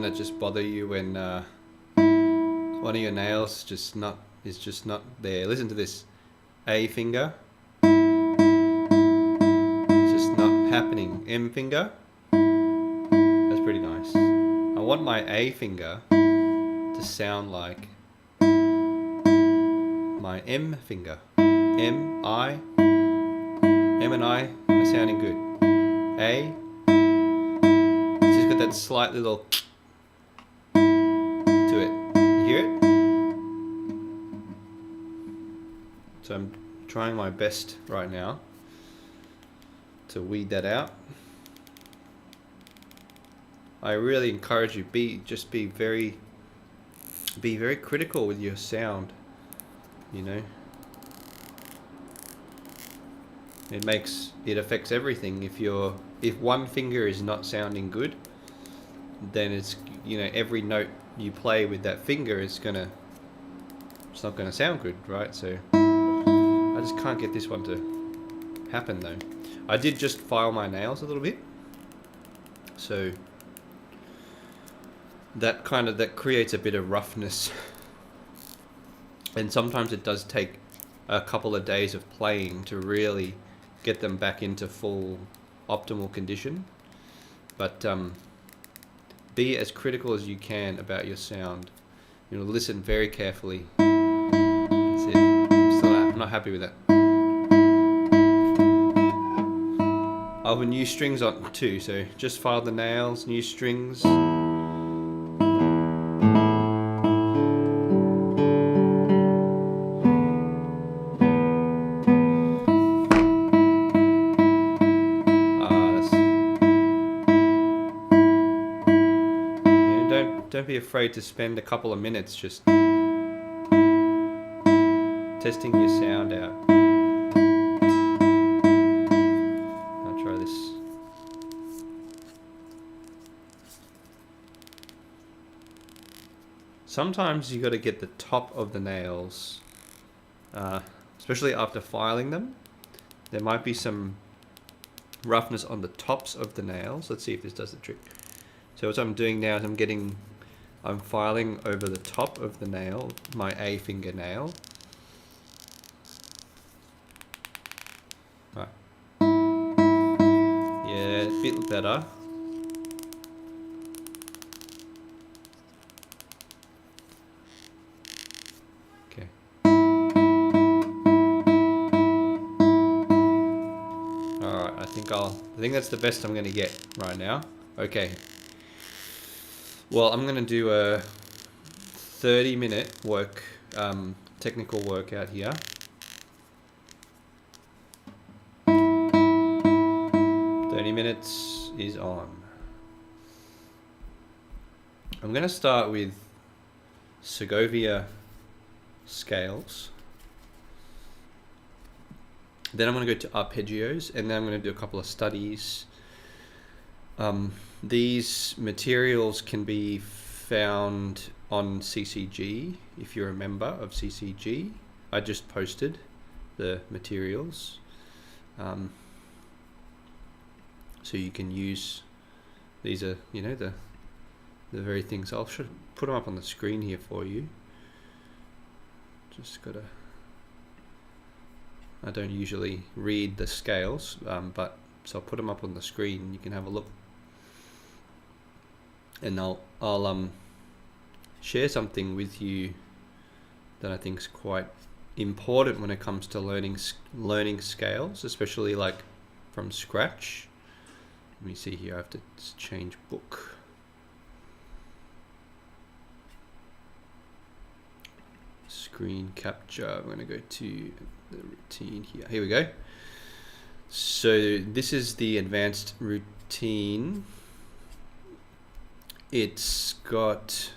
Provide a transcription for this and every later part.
Doesn't it just bother you when one of your nails is just not there? Listen to this. A finger. It's just not happening. M finger. That's pretty nice. I want my A finger to sound like my M finger. M and I are sounding good. A. It's just got that slight little to it. You hear it? So I'm trying my best right now to weed that out. I really encourage you, be very critical with your sound, you know. It affects everything. If one finger is not sounding good, then it's, you know, every note you play with that finger it's not gonna sound good, right? So I just can't get this one to happen though. I did just file my nails a little bit, so that creates a bit of roughness, and sometimes it does take a couple of days of playing to really get them back into full optimal condition. But be as critical as you can about your sound. You know, listen very carefully. That's it. I'm not happy with that. I'll have new strings on too, so just file the nails, new strings. Don't be afraid to spend a couple of minutes just testing your sound out. I'll try this. Sometimes you got to get the top of the nails, especially after filing them. There might be some roughness on the tops of the nails. Let's see if this does the trick. So what I'm doing now is I'm filing over the top of the nail, my A finger nail. Right. Yeah, a bit better. Okay. Alright, I think that's the best I'm gonna get right now. Okay. Well, I'm going to do a 30-minute technical workout here. 30 minutes is on. I'm going to start with Segovia scales. Then I'm going to go to Arpeggios, and then I'm going to do a couple of studies. These materials can be found on CCG, if you're a member of CCG. I just posted the materials. So you can use, these are, you know, the very things. I should put them up on the screen here for you. Just gotta, I don't usually read the scales, but so I'll put them up on the screen and you can have a look. And I'll share something with you that I think is quite important when it comes to learning scales, especially like from scratch. Let me see here. I have to change book. Screen capture. I'm going to go to the routine here. Here we go. So this is the advanced routine. It's got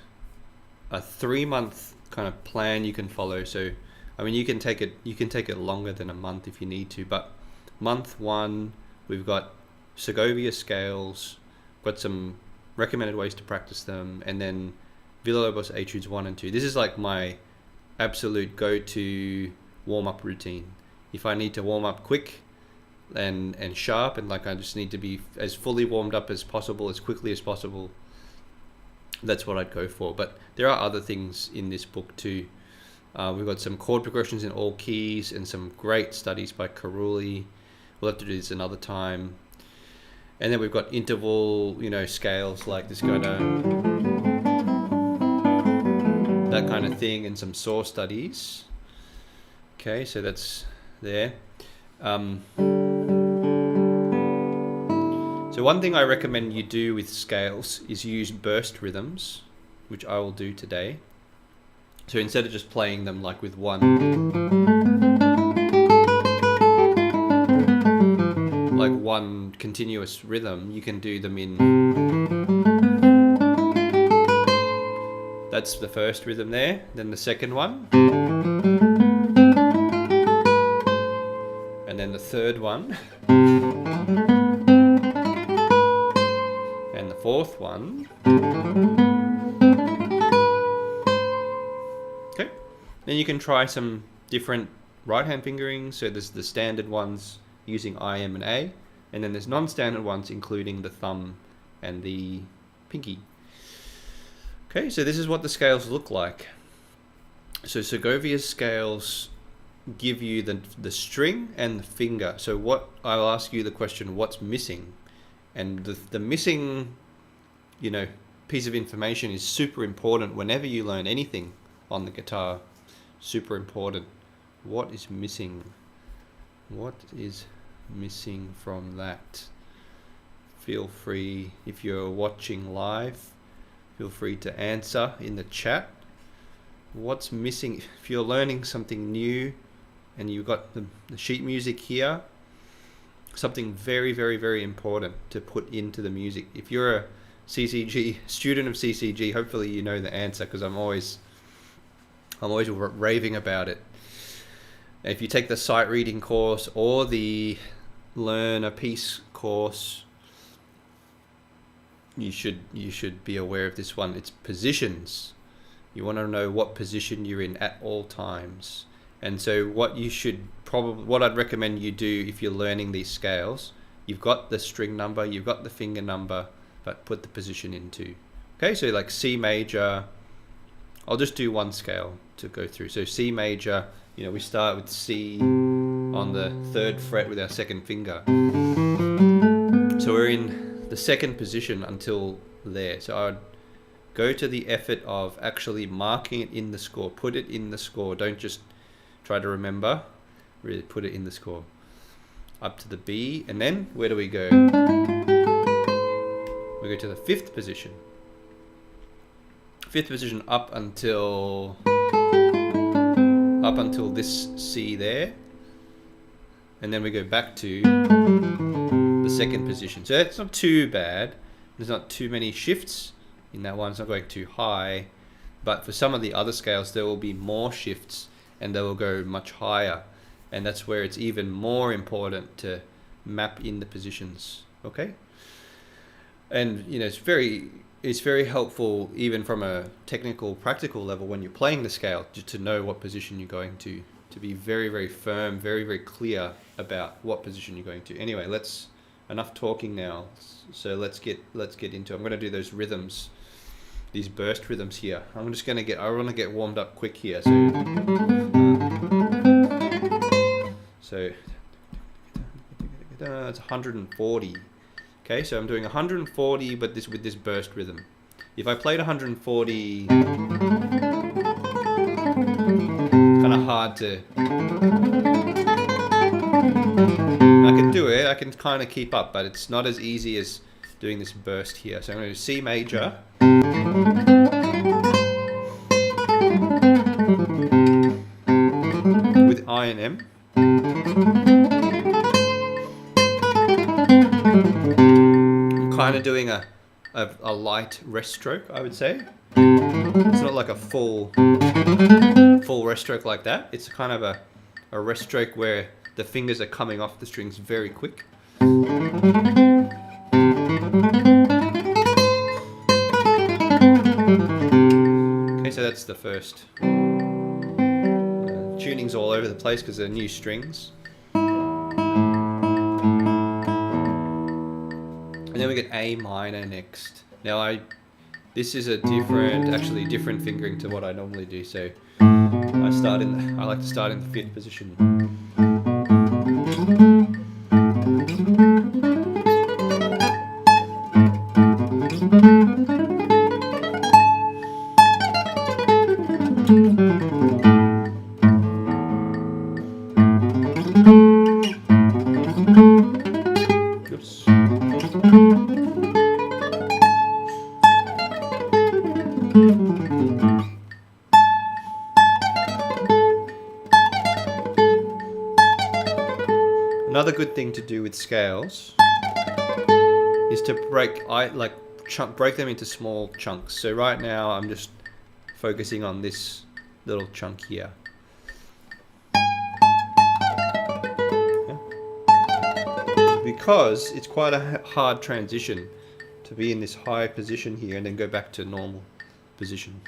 a 3-month kind of plan you can follow. So, I mean, you can take it longer than a month if you need to. But month 1, we've got Segovia scales, got some recommended ways to practice them, and then Villalobos Etudes 1 and 2. This is like my absolute go-to warm-up routine. If I need to warm up quick and sharp, and like I just need to be as fully warmed up as possible, as quickly as possible, That's what I'd go for. But there are other things in this book too. We've got some chord progressions in all keys and some great studies by Carulli. We'll have to do this another time. And then we've got interval, scales like this kind of, that kind of thing, and some saw studies. Okay, so that's there. So one thing I recommend you do with scales is use burst rhythms, which I will do today. So instead of just playing them like with one continuous rhythm, you can do them in, that's the first rhythm there, then the second one, and then the third one, and the fourth one. Okay, then you can try some different right hand fingerings. So there's the standard ones using I, M and A, and then there's non-standard ones including the thumb and the pinky. Okay, so this is what the scales look like. So Segovia's scales give you the string and the finger. So what I'll ask you the question, what's missing? And the missing, piece of information is super important whenever you learn anything on the guitar. Super important. What is missing? What is missing from that? Feel free, if you're watching live, feel free to answer in the chat. What's missing? If you're learning something new and you've got the sheet music here, something very, very, very important to put into the music. If you're a CCG student of CCG, hopefully you know the answer, because I'm always raving about it. If you take the sight reading course or the learn a piece course, you should be aware of this one. It's positions. You want to know what position you're in at all times. And so what I'd recommend you do if you're learning these scales, you've got the string number, you've got the finger number, but put the position into. Okay, so like C major, I'll just do one scale to go through. So C major, we start with C on the 3rd fret with our 2nd finger. So we're in the 2nd position until there. So I would go to the effort of actually marking it in the score. Put it in the score. Don't just try to remember. Really put it in the score. Up to the B, and then where do we go? We go to the 5th position. 5th position up until this C there, and then we go back to the 2nd position. So that's not too bad. There's not too many shifts in that one. It's not going too high, but for some of the other scales there will be more shifts and they will go much higher, and that's where it's even more important to map in the positions. Okay, and it's very helpful even from a technical, practical level when you're playing the scale, just to know what position you're going to be very, very firm, very, very clear about what position you're going to. Anyway, enough talking now. So let's get into it. I'm going to do those rhythms, these burst rhythms here. I want to get warmed up quick here. So it's 140. Okay, so I'm doing 140, but with this burst rhythm. If I played 140, kind of hard to. I can do it. I can kind of keep up, but it's not as easy as doing this burst here. So I'm going to do C major. With I and M. Kind of doing a light rest stroke, I would say. It's not like a full rest stroke like that. It's kind of a rest stroke where the fingers are coming off the strings very quick. Okay, so that's the first. Tuning's all over the place because they're new strings. And then we get A minor next. Now This is a different fingering to what I normally do. So I like to start in the 5th position. Oops. Another good thing to do with scales is to break them into small chunks. So right now I'm just focusing on this little chunk here. Yeah. Because it's quite a hard transition to be in this high position here and then go back to normal position.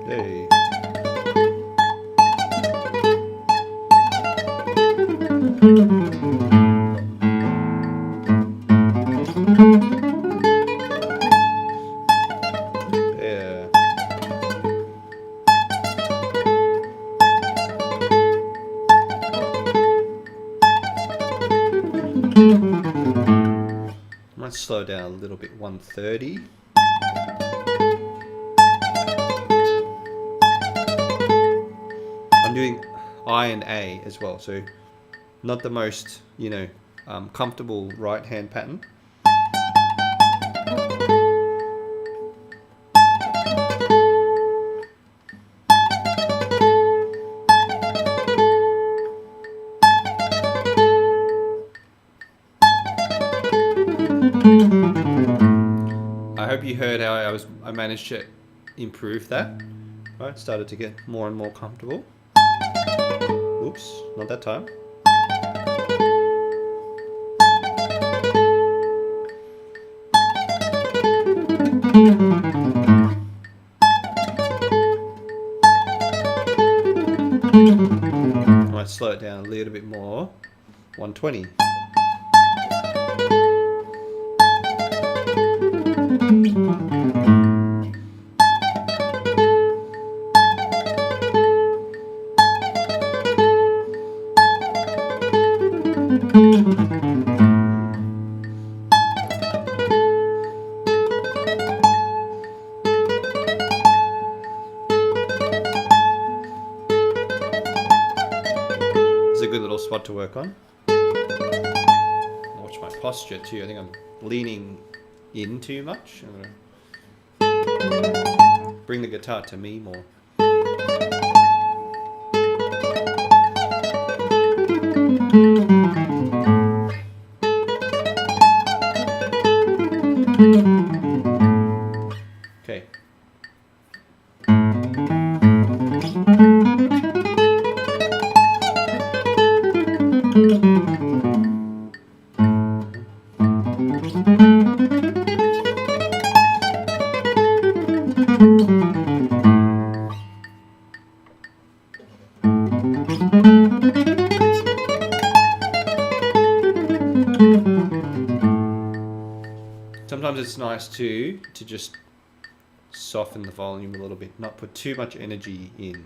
Hey. Yeah. Might slow down a little bit, 130. I'm doing I and A as well, so not the most, comfortable right hand pattern. I hope you heard how I managed to improve that. Right, started to get more and more comfortable. Oops, not that time. I might slow it down a little bit more. 120. It's a good little spot to work on. Watch my posture too. I think I'm leaning in too much. I'm gonna bring the guitar to me more. Okay. Sometimes it's nice to just soften the volume a little bit, not put too much energy in.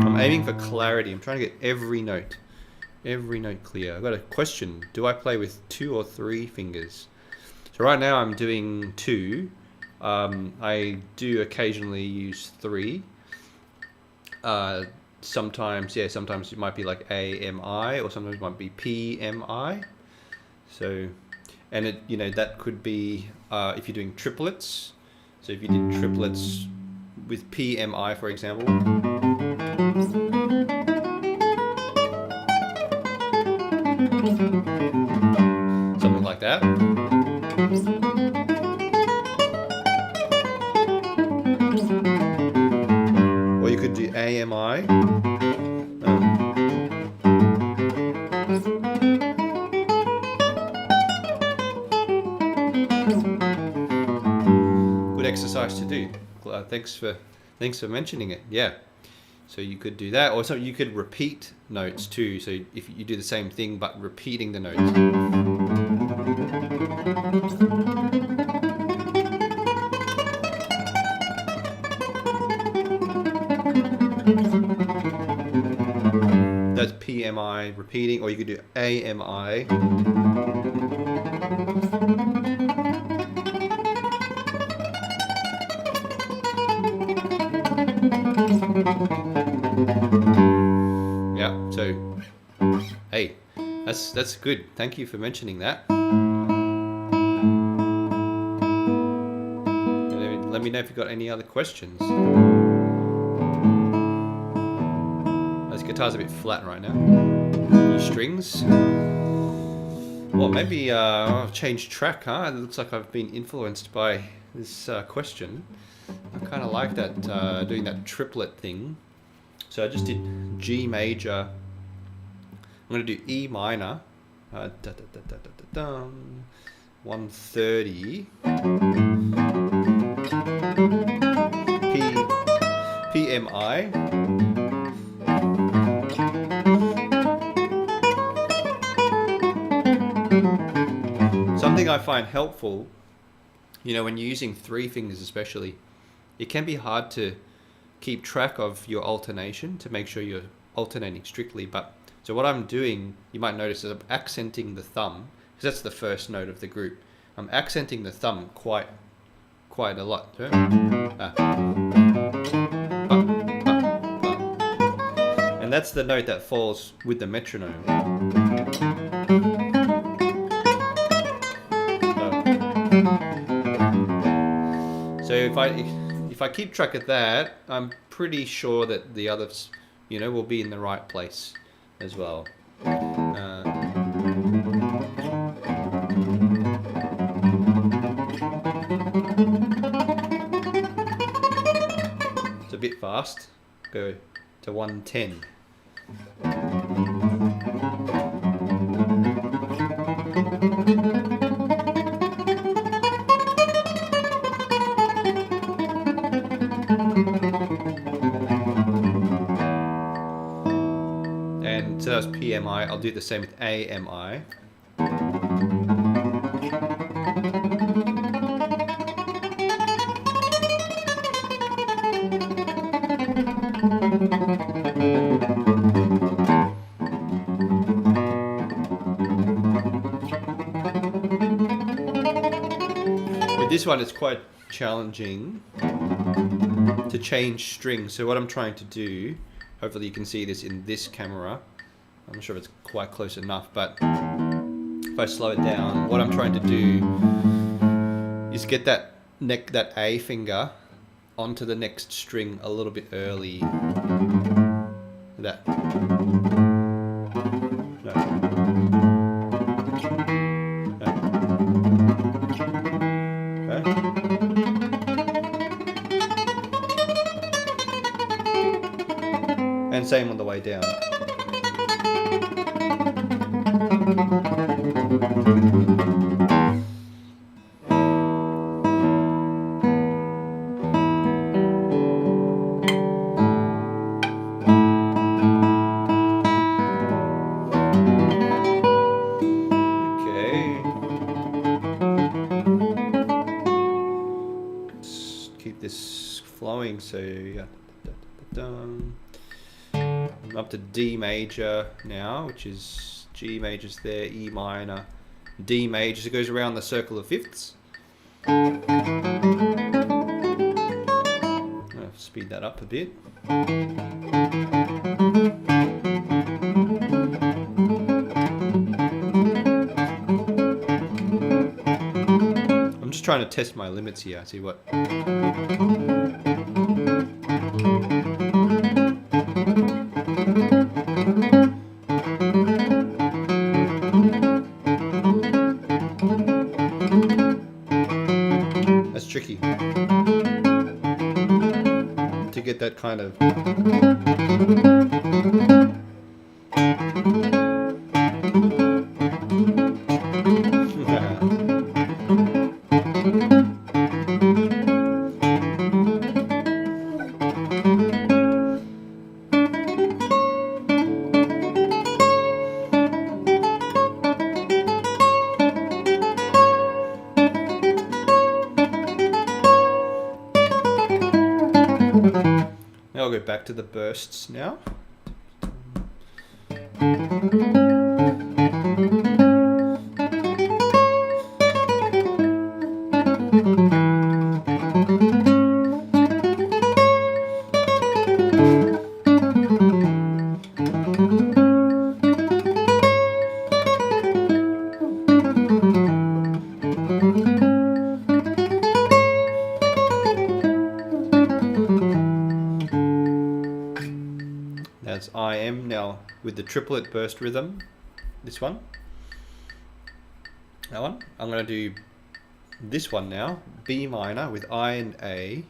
I'm aiming for clarity. I'm trying to get every note clear. I've got a question. Do I play with 2 or 3 fingers? So right now I'm doing 2. I do occasionally use 3. Sometimes it might be like A-M-I, or sometimes it might be P-M-I. So, and that could be if you're doing triplets. So if you did triplets with P-M-I, for example. Something like AMI. Good exercise to do. Thanks for mentioning it. Yeah. So you could do that. Also, you could repeat notes too. So if you do the same thing but repeating the notes. That's PMI repeating, or you could do AMI. Yeah, so hey, that's good. Thank you for mentioning that. Let me know if you've got any other questions. This guitar's a bit flat right now. New strings. Well, maybe I'll change track, huh? It looks like I've been influenced by this question. I kind of like that, doing that triplet thing. So I just did G major. I'm going to do E minor. 130. PMI. Something I find helpful, you know, when you're using three fingers especially, it can be hard to keep track of your alternation to make sure you're alternating strictly. But so what I'm doing, you might notice, is I'm accenting the thumb, because that's the first note of the group. I'm accenting the thumb quite a lot. And that's the note that falls with the metronome. So if I keep track of that, I'm pretty sure that the others, you know, will be in the right place as well. It's a bit fast. Go to 110. And so that's PMI. I'll do the same with AMI. With this one, it's quite challenging to change strings. So what I'm trying to do, hopefully you can see this in this camera. I'm not sure if it's quite close enough, but if I slow it down, what I'm trying to do is get that A finger onto the next string a little bit early. That. No. No. Okay. And same on the way down. So yeah, I'm up to D major now, which is G major's there, E minor, D major. So it goes around the circle of fifths. I'll speed that up a bit. I'm just trying to test my limits here. See what. That's tricky to get get that kind of... Now I'll go back to the bursts now. That's IM now with the triplet burst rhythm. This one. That one. I'm going to do this one now. B minor with I and A.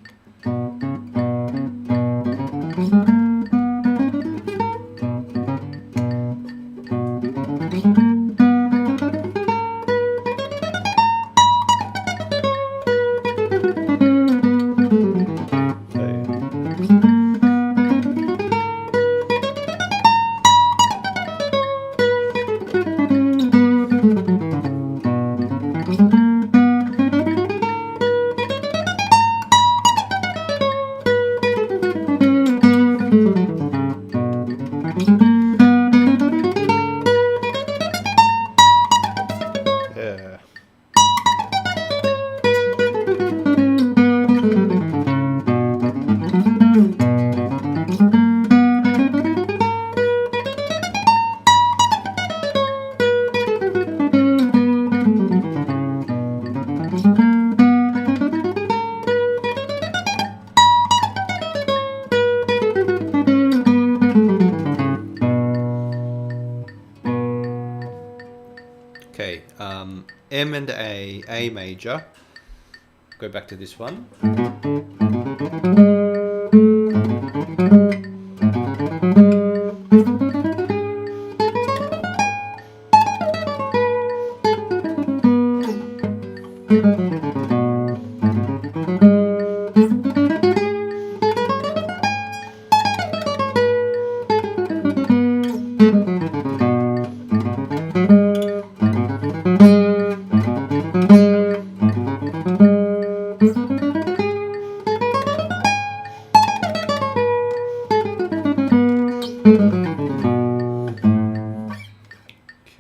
Okay, M and A major. Go back to this one.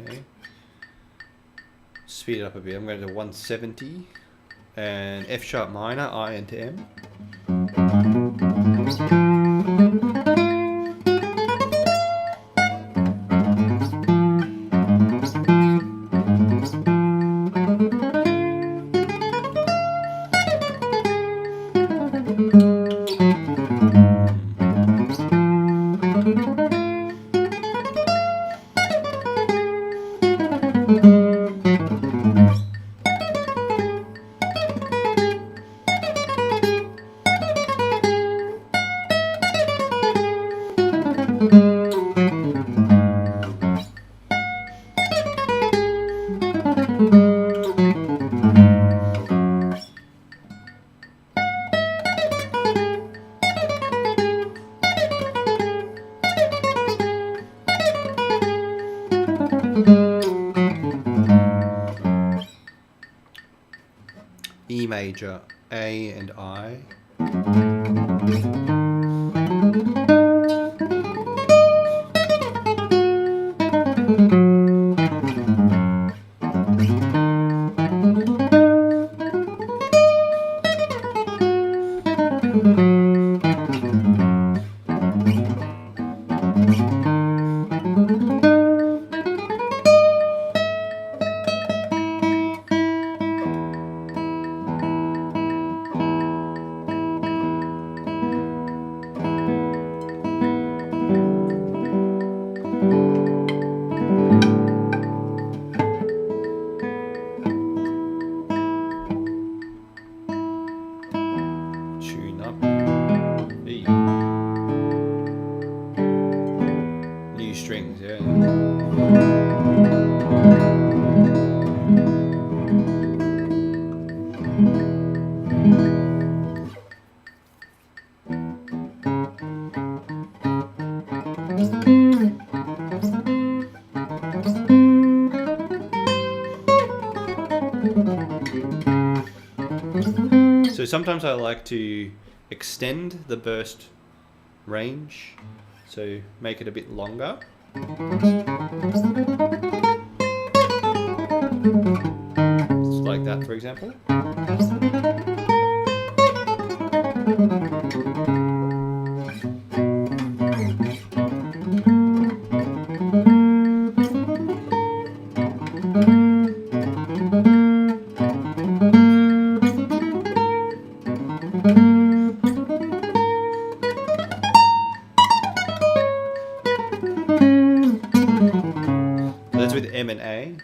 Okay, speed it up a bit. I'm going to do 170 and F sharp minor, I into M. E major, A and I. So sometimes I like to extend the burst range, so make it a bit longer. Just like that, for example. That's with M and A.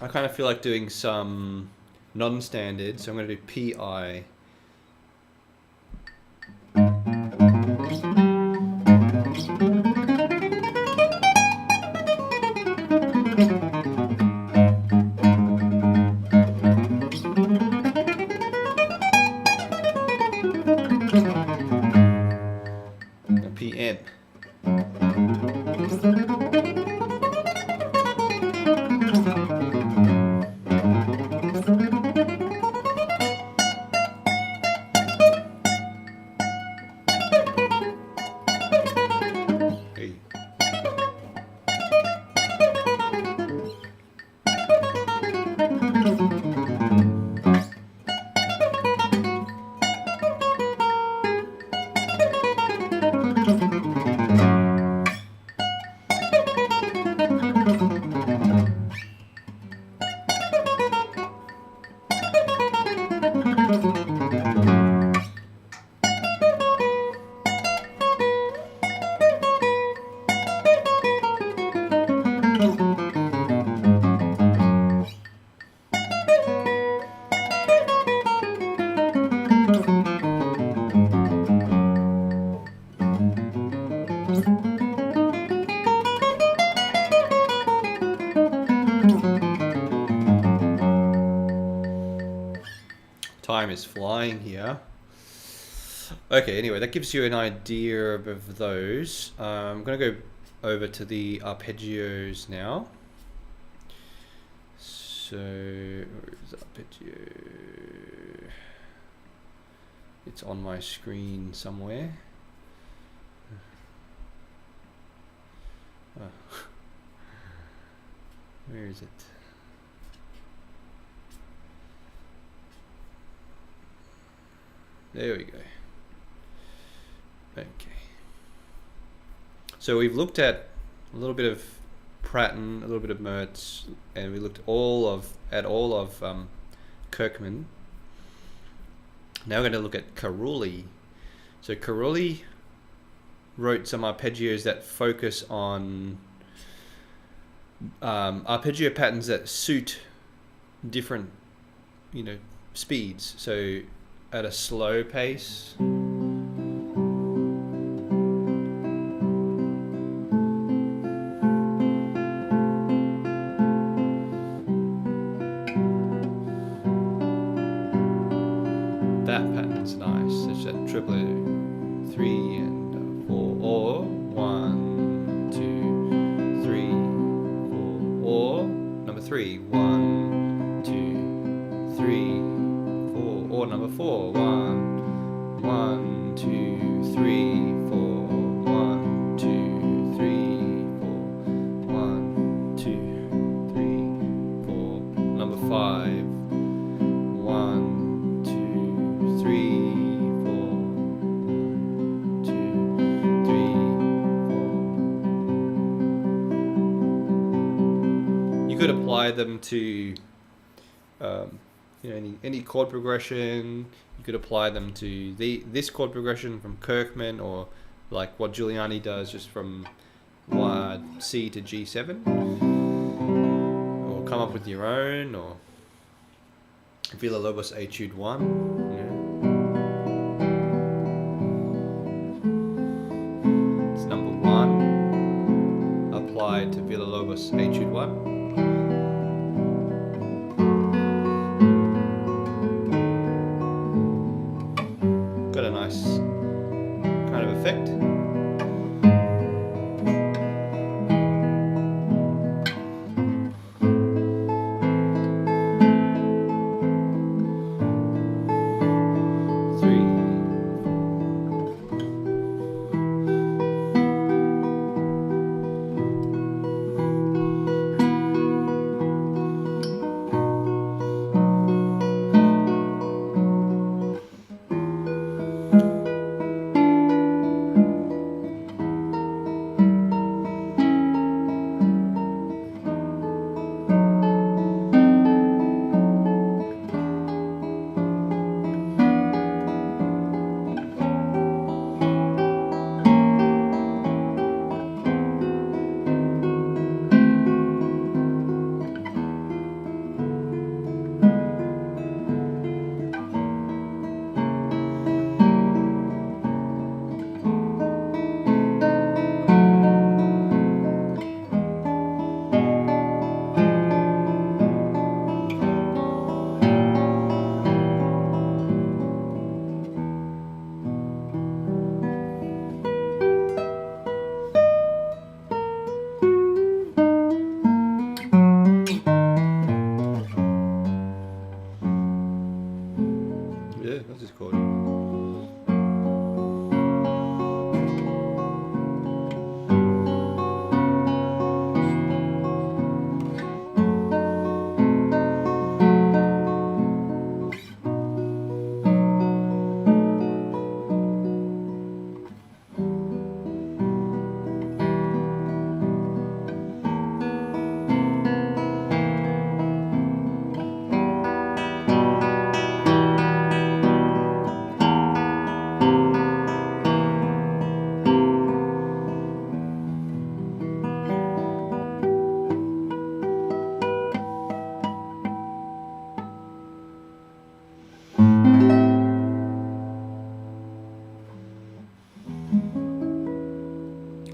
I kind of feel like doing some non-standard, so I'm going to do PI. PM. Hey. Time is flying here. Okay, anyway, that gives you an idea of those. I'm going to go over to the arpeggios now. So, where is arpeggio? It's on my screen somewhere. Oh. Where is it? There we go. Okay. So we've looked at a little bit of Pratton, a little bit of Mertz, and we looked at all of Kirkman. Now we're going to look at Carulli. So Carulli wrote some arpeggios that focus on arpeggio patterns that suit different, speeds. So at a slow pace, that pattern's nice. It's that triple 3 and 4, or 1, 2, 3, 4, or number 3, 1, 2, 3, 4, or number 4, 1, 1, 2, 3, 4, 1, 2, 3, 4, 1, 2, 3, 4, number 5, 1, 2, 3, 4, 2, 3, 4. You could apply them to any chord progression. You could apply them to this chord progression from Kirkman, or like what Giuliani does, just from C to G7, or come up with your own, or Villa-Lobos Etude 1. Villalobos Etude 1. Got a nice kind of effect. Yeah, what's this called?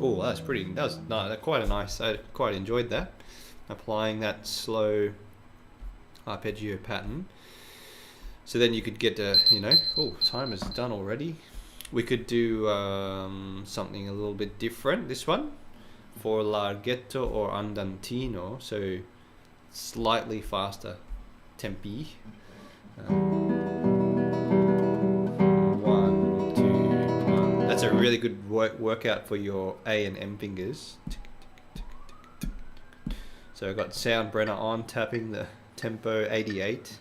Oh, that's pretty. That was no, quite a nice. I quite enjoyed that. Applying that slow arpeggio pattern. So then you could get a, oh, time is done already. We could do something a little bit different. This one for larghetto or andantino. So slightly faster tempi. 1, 2, 1. That's a really good workout for your A and M fingers. So I've got Soundbrenner on, tapping the tempo 88.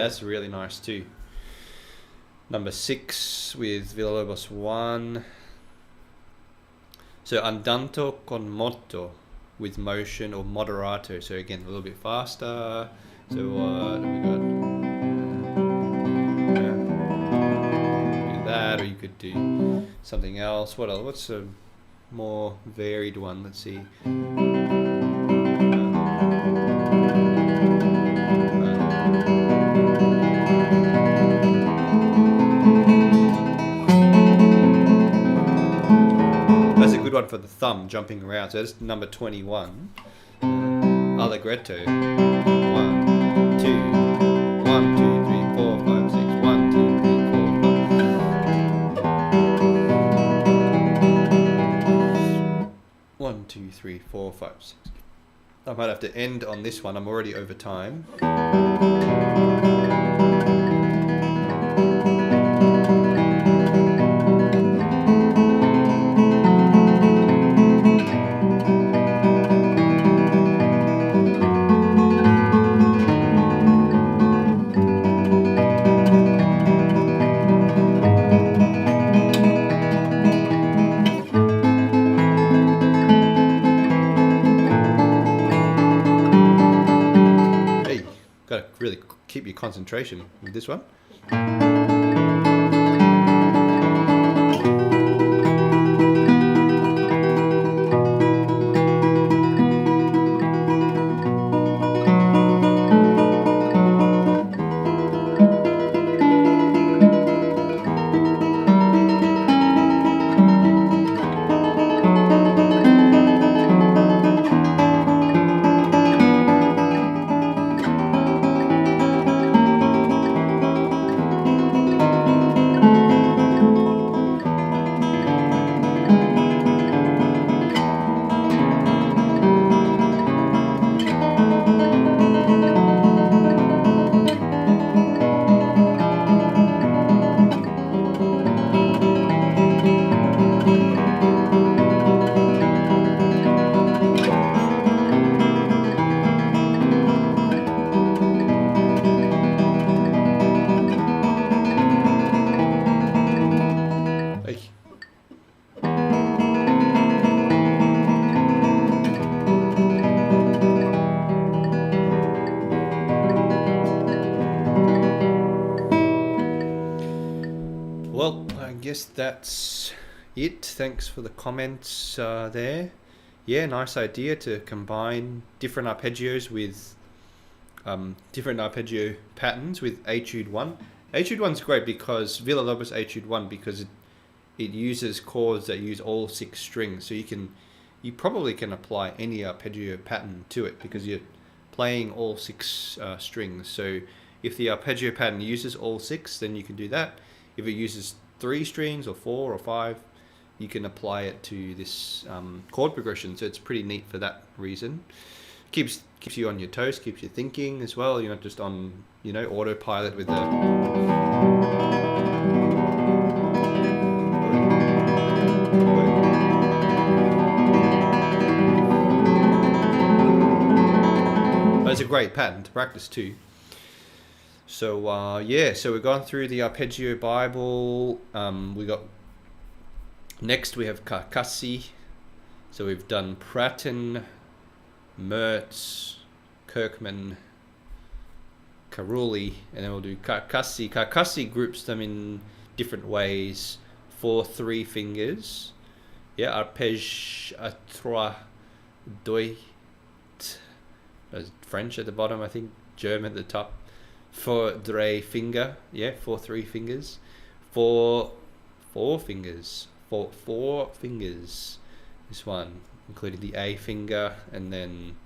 That's really nice too. Number 6 with Villalobos 1. So andanto con moto with motion or moderato. So again, a little bit faster. So what have we got? Do that, or you could do something else. What else? What's a more varied one? Let's see. That's a good one for the thumb jumping around. So that's number 21. Allegretto. 1, 2, 1, 2, 3, 4, 5, 6. 1, 2, 3, 4, 5. 1, 2, 3, 4, 5, 6. I might have to end on this one. I'm already over time. Got to really keep your concentration with this one. Well, I guess that's it. Thanks for the comments there. Yeah, nice idea to combine different arpeggios with different arpeggio patterns with Etude 1. Etude 1's great because Villa-Lobos Etude 1 because it uses chords that use all 6 strings. So you probably can apply any arpeggio pattern to it because you're playing all 6 strings. So if the arpeggio pattern uses all 6, then you can do that. If it uses 3 strings or 4 or 5, you can apply it to this chord progression. So it's pretty neat for that reason. Keeps you on your toes, keeps you thinking as well. You're not just on, autopilot with the... It's a great pattern to practice too. So so we've gone through the Arpeggio Bible. Next we have Carcassi. So we've done Pratten, Mertz, Kirkman, Carulli, and then we'll do Carcassi. Carcassi groups them in different ways for 3 fingers. Yeah, arpège à 3 deux. There's French at the bottom, I think. German at the top. For 3 finger, for 3 fingers. For 4 fingers. For 4 fingers. This one, including the A finger, and then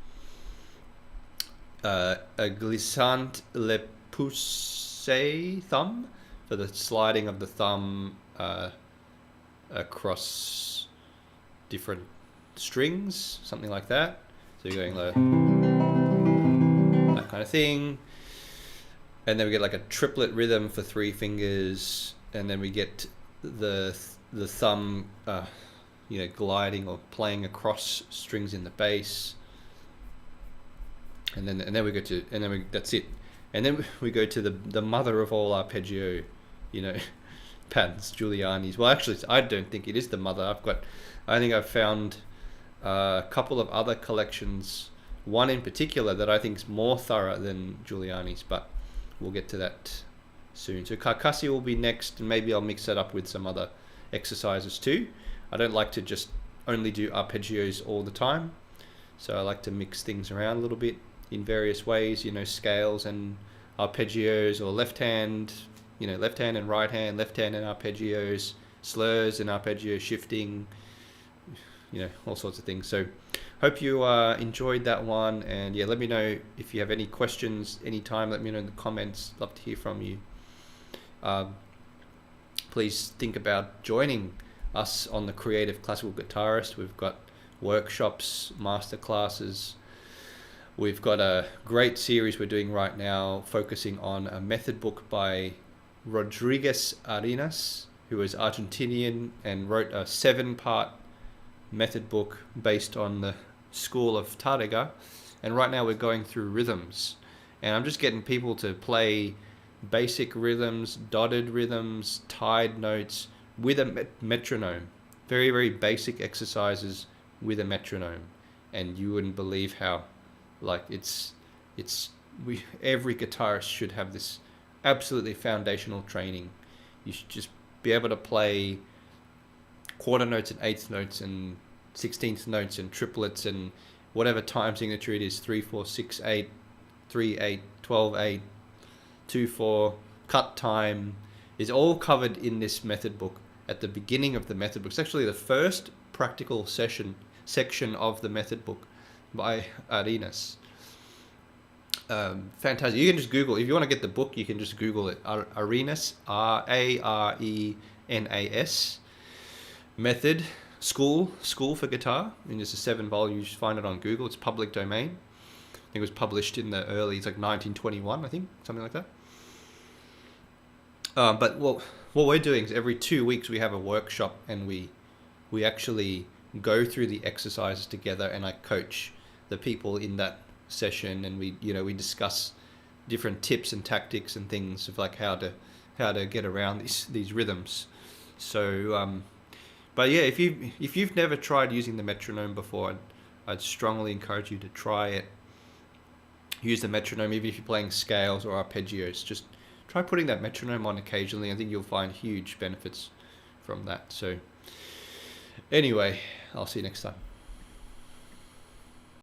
a glissant le pouce thumb for the sliding of the thumb across different strings, something like that. So you're going low, that kind of thing. And then we get like a triplet rhythm for 3 fingers, and then we get the thumb, gliding or playing across strings in the bass. And then we go to, that's it. And then we go to the mother of all arpeggio, patterns, Giuliani's. Well, actually, I don't think it is the mother. I think I've found a couple of other collections, one in particular that I think is more thorough than Giuliani's, but we'll get to that soon. So Carcassi will be next, and maybe I'll mix that up with some other exercises too. I don't like to just only do arpeggios all the time, so I like to mix things around a little bit in various ways, scales and arpeggios, or left hand and right hand, left hand and arpeggios, slurs and arpeggio shifting, all sorts of things. So hope you enjoyed that one, and yeah, let me know if you have any questions anytime. Let me know in the comments. Love to hear from you. Please think about joining us on the Creative Classical Guitarist. We've got workshops, master classes. We've got a great series we're doing right now focusing on a method book by Rodriguez Arenas, who is Argentinian and wrote a 7-part method book based on the school of Tárrega. And right now we're going through rhythms. And I'm just getting people to play basic rhythms, dotted rhythms, tied notes with a metronome. Very, very basic exercises with a metronome. And you wouldn't believe how, like, every guitarist should have this absolutely foundational training. You should just be able to play quarter notes and eighth notes and 16th notes and triplets and whatever time signature it is, 3/4/6/8, 3/8, 12/8, 2/4, cut time, is all covered in this method book at the beginning of the method book. It's actually the first practical section of the method book by Arenas. Fantastic. You can just Google, if you want to get the book, you can just Google it. Arenas, Arenas, method, school for guitar. I mean, there's a 7 volumes. You find it on Google. It's public domain. I think it was published in the it's like 1921, I think, something like that. But what we're doing is every 2 weeks we have a workshop, and we actually go through the exercises together, and I coach the people in that session, and we discuss different tips and tactics and things of like how to get around these rhythms. So but yeah, if you've never tried using the metronome before, I'd strongly encourage you to try it. Use the metronome, even if you're playing scales or arpeggios. Just try putting that metronome on occasionally. I think you'll find huge benefits from that. So anyway, I'll see you next time.